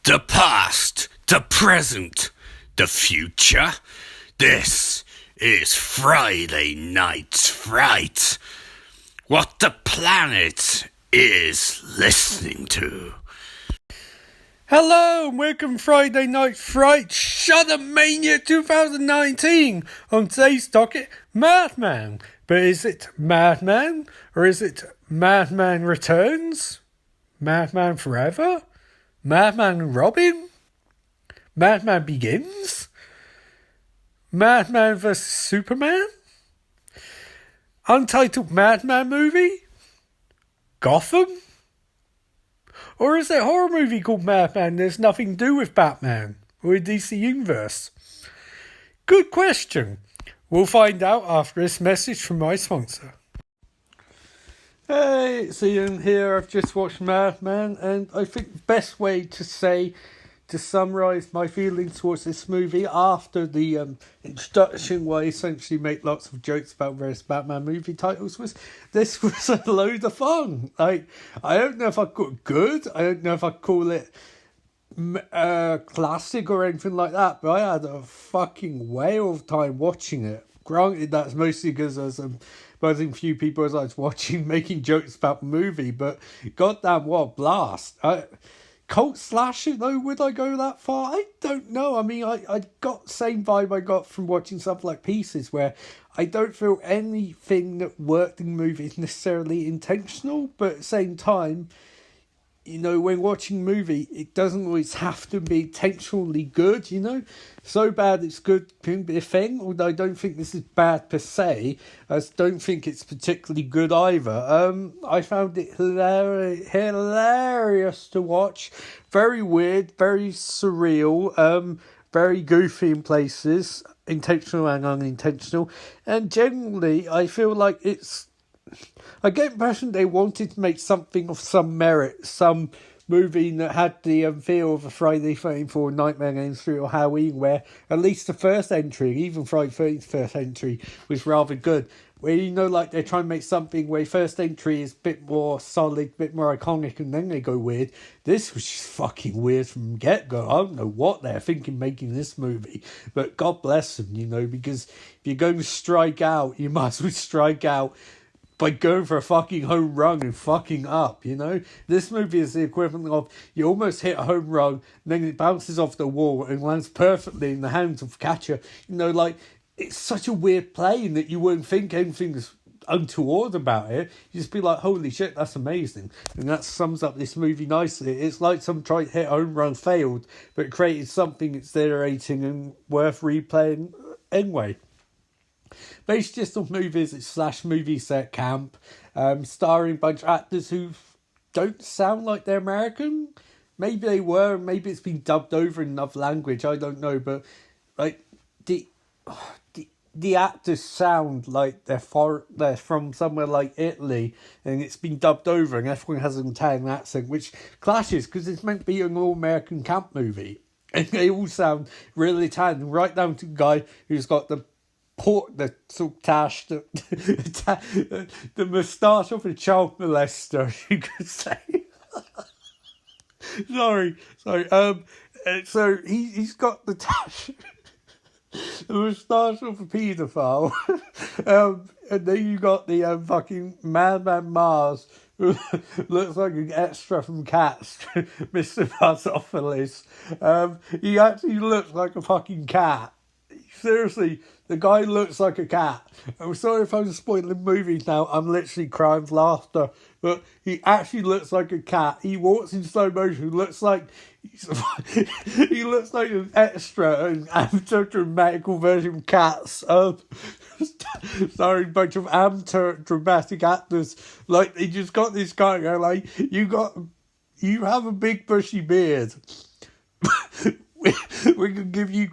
The past, the present, the future. This is Friday Night's Fright. What the planet is listening to. Hello and welcome Friday Night Fright ShudderMania 2019. On today's docket, Madman. But is it Madman? Or is it Madman Returns? Madman Forever? Madman and Robin? Madman Begins? Madman vs. Superman? Untitled Madman movie? Gotham? Or is it a horror movie called Madman there's nothing to do with Batman or the DC Universe? Good question. We'll find out after this message from my sponsor. Hey, it's Ian here. I've just watched Madman, and I think the best way to summarise my feelings towards this movie after the introduction, where I essentially make lots of jokes about various Batman movie titles, was this was a load of fun. I don't know if I'd call it good. I don't know if I'd call it classic or anything like that, but I had a fucking whale of time watching it. Granted, that's mostly because I was buzzing few people as I was watching, making jokes about the movie, but goddamn, what a blast. Cult slasher, though, would I go that far? I don't know. I mean, I got the same vibe I got from watching stuff like Pieces, where I don't feel anything that worked in the movie is necessarily intentional, but at the same time, you know, when watching a movie, it doesn't always have to be intentionally good, you know? So bad it's good can be a thing, although I don't think this is bad per se. I don't think it's particularly good either. I found it hilarious to watch. Very weird, very surreal, very goofy in places, intentional and unintentional. And generally, I feel like I get the impression they wanted to make something of some merit, some movie that had the feel of a Friday 13th Nightmare on Elm Street or Halloween, where at least the first entry, even Friday 13th first entry, was rather good. Where, you know, like they're trying to make something where first entry is a bit more solid, a bit more iconic, and then they go weird. This was just fucking weird from get-go. I don't know what they're thinking making this movie, but God bless them, you know, because if you're going to strike out, you might as well strike out by going for a fucking home run and fucking up, you know? This movie is the equivalent of you almost hit a home run, and then it bounces off the wall and lands perfectly in the hands of the catcher. You know, like, it's such a weird play that you wouldn't think anything's untoward about it. You just be like, holy shit, that's amazing. And that sums up this movie nicely. It's like some tried to hit a home run failed, but created something exhilarating and worth replaying anyway. Based just on movies, it's slash movie set camp, starring a bunch of actors who don't sound like they're American. Maybe they were, maybe it's been dubbed over in another language, I don't know, but like the actors sound like they're from somewhere like Italy, and it's been dubbed over, and everyone has an Italian accent, which clashes because it's meant to be an all-American camp movie, and they all sound really Italian, right down to the guy who's got the moustache of a child molester, you could say. sorry. So he's got the moustache of a paedophile, and then you got the fucking Madman Mars, who looks like an extra from Cats, Mr. Parsophilis. He actually looks like a fucking cat. Seriously, the guy looks like a cat. I'm sorry if I'm spoiling movies now. I'm literally crying with laughter. But he actually looks like a cat. He walks in slow motion. He looks like an extra, an amateur dramatical version of Cats. Sorry, a bunch of amateur dramatic actors. Like, they just got this guy going, like, you have a big bushy beard. We can give you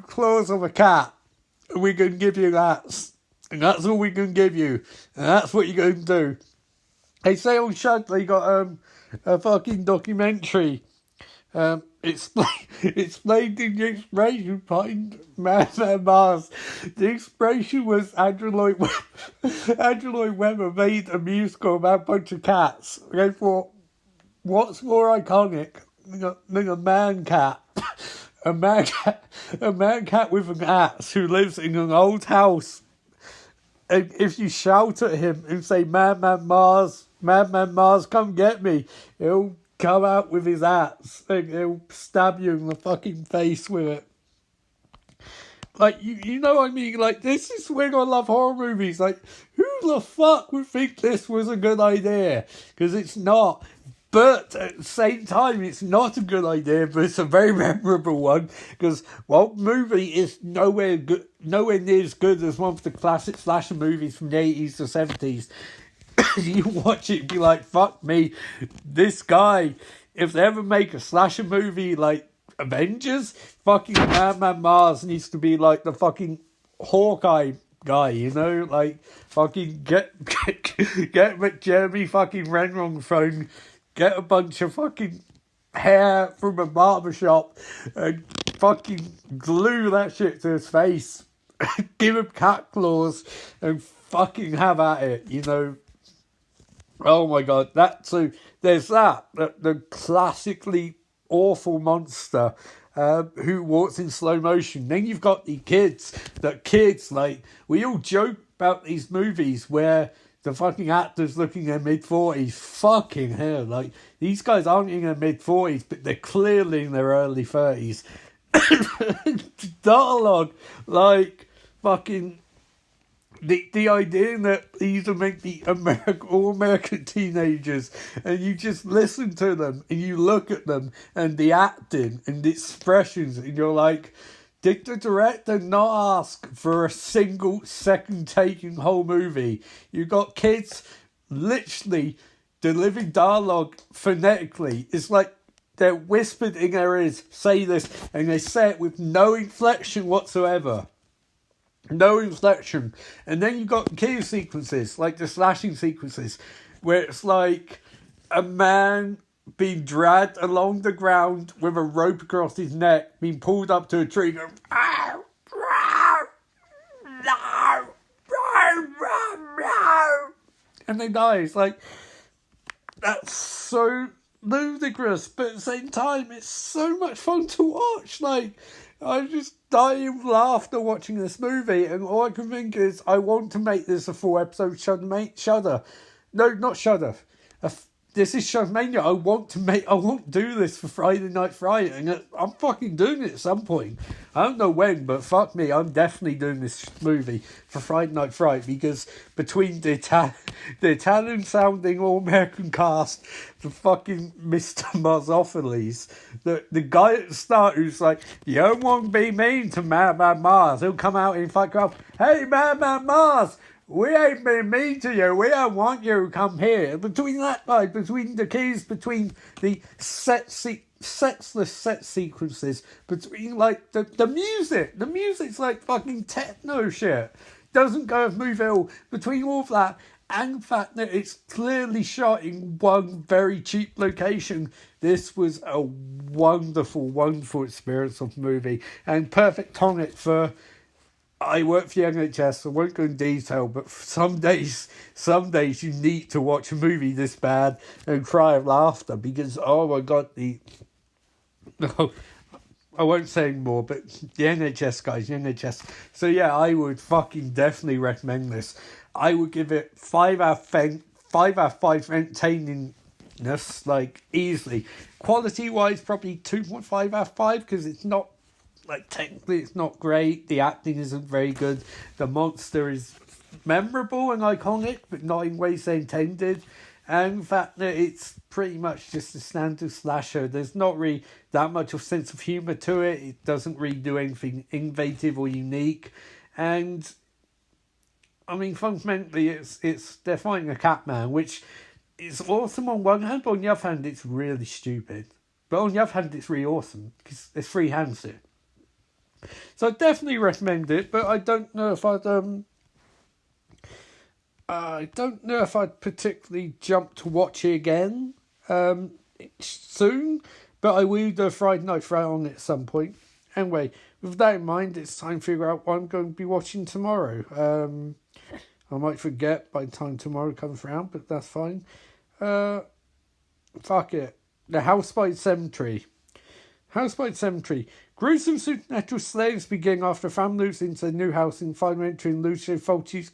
claws of a cat. We can give you that, and that's all we can give you, and that's what you're going to do. They say on Shud they got a fucking documentary. Explained the inspiration behind Madman Mars. The inspiration was Andrew Lloyd Webber made a musical about a bunch of cats. They thought, what's more iconic than a man cat? A man cat with an axe who lives in an old house. And if you shout at him and say, Madman Mars, come get me, he'll come out with his axe and he'll stab you in the fucking face with it. Like, you know what I mean? Like, this is when I love horror movies. Like, who the fuck would think this was a good idea? Because it's not. But at the same time, it's not a good idea, but it's a very memorable one. Because one movie is nowhere near as good as one of the classic slasher movies from the 80s to 70s. You watch it and be like, fuck me, this guy, if they ever make a slasher movie like Avengers, fucking Madman Mars needs to be like the fucking Hawkeye guy, you know? Like, fucking get Jeremy fucking Renner on the phone, get a bunch of fucking hair from a barbershop and fucking glue that shit to his face. Give him cat claws and fucking have at it, you know? Oh my god, so there's the classically awful monster who walks in slow motion. Then you've got the kids, like, we all joke about these movies where the fucking actors looking in their mid-40s. Fucking hell, like, these guys aren't in their mid-40s, but they're clearly in their early 30s. Dialogue, like, fucking... The idea that these are meant to be all American teenagers, and you just listen to them and you look at them and the acting and the expressions, and you're like, did the director not ask for a single second take in the whole movie? You got kids literally delivering dialogue phonetically. It's like they're whispered in their ears, say this, and they say it with no inflection whatsoever. No inflection. And then you've got kill sequences, like the slashing sequences, where it's like a man being dragged along the ground with a rope across his neck, being pulled up to a tree, going, and they die. It's like, that's so ludicrous, but at the same time, it's so much fun to watch. Like, I just dying of laughter watching this movie, and all I can think is, I want to make this a full episode Shudder. No, not Shudder. This is ShudderMania. I want to do this for Friday Night Friday, and I'm fucking doing it at some point. I don't know when, but fuck me, I'm definitely doing this movie for Friday Night Friday, because between the Italian-sounding all-American cast, the fucking Mr. Marzophiles, the guy at the start who's like, you don't want to be mean to Madman Mars, he'll come out and fuck up, hey Madman Mars, we ain't been mean to you. We don't want you to come here. Between that guy, between the keys, between the sexless set sequences, between like the music. The music's like fucking techno shit. Doesn't go with movie at all. Between all of that and the fact that it's clearly shot in one very cheap location, this was a wonderful, wonderful experience of the movie, and perfect tonic for... I work for the NHS, so I won't go in detail, but some days you need to watch a movie this bad and cry of laughter, because, oh my god, no, I won't say more, but the NHS guys, the NHS. So yeah, I would fucking definitely recommend this. I would give it 5 out of 5 entertainingness, like, easily. Quality-wise, probably 2.5 out of 5, because it's not, like, technically it's not great, the acting isn't very good, the monster is memorable and iconic, but not in ways they intended, and the fact that it's pretty much just a standard slasher. There's not really that much of a sense of humour to it, it doesn't really do anything innovative or unique, and, I mean, fundamentally, they're fighting a Catman, which is awesome on one hand, but on the other hand, it's really stupid. But on the other hand, it's really awesome, because there's 3 hands here. So I definitely recommend it, but I don't know if I'd particularly jump to watch it again soon, but I will do a Friday Night Friday on it at some point. Anyway, with that in mind, it's time to figure out what I'm going to be watching tomorrow. I might forget by the time tomorrow comes around, but that's fine. Fuck it. The House by Cemetery. House by Cemetery. Gruesome supernatural slayings begin after a family moves into their new house and find entry in Lucio Fulci's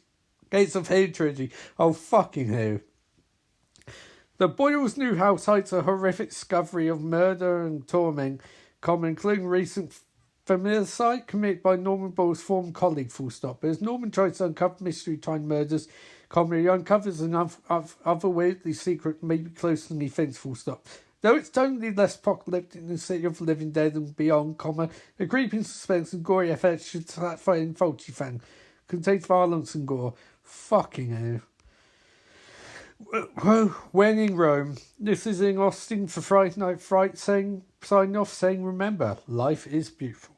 Gates of Hell trilogy. Oh, fucking hell. The Boyles' new house hides a horrific discovery of murder and torment, including recent familicide committed by Norman Boyle's former colleague, full stop. But as Norman tries to uncover mystery-time murders, comedy uncovers an other weirdly secret, maybe closer than he thinks, full stop. Though it's totally less apocalyptic than the City of the Living Dead and beyond, the creeping suspense and gory effects should satisfy any Fulci fan. Contains violence and gore. Fucking hell. When in Rome, this is in Austin for Friday Night Fright, signing off saying, remember, life is beautiful.